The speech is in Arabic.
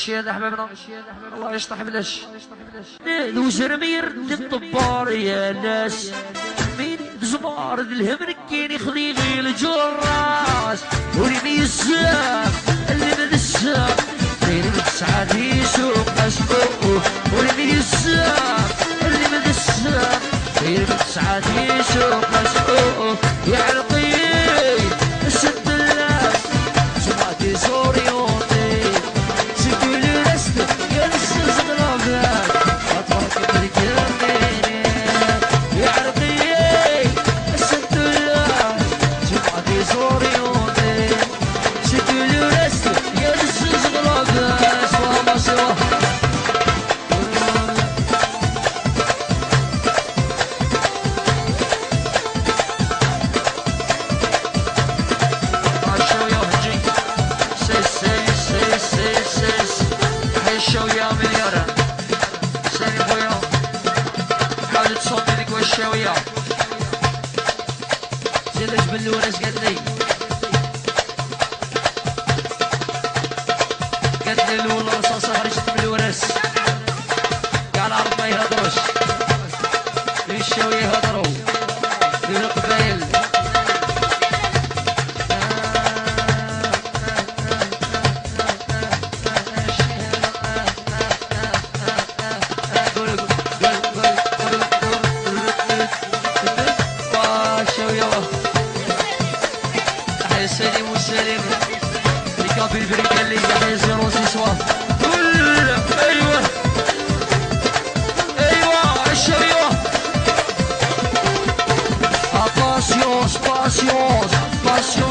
ماشي هذا حبابنا الله يشطح بلاش وزرمير الطبار يا ناس مين زمار الهم كاين يخلي غير الجراس وريني الساق اللي من الساق غير من سعاد يسوق اسبوع وريني الساق اللي من الساق غير من سعاد يسوق اسبوع يا عرقي السد الله سمعتي زوريوني سيدي لي رسل يا نسز غرابات اطفالك بالكرميني يا عرقي السد الله سمعتي زوريوني سيدي لي رسل يا نسز غرابات سوا سوا show يا مليارة سامي خويا حاول تصوتي لك والشاوية زيد جبل وناس قالت لي الولا رصاصة خرجت من الوراس كاع العرب ما يهضروش الشاوية يهضروا القبايل سليم وسليم لكابي البريكة اللي تحيي زيرو سيسوا ايوه ايوه الشريوة باسيونس باسيونس باسيونس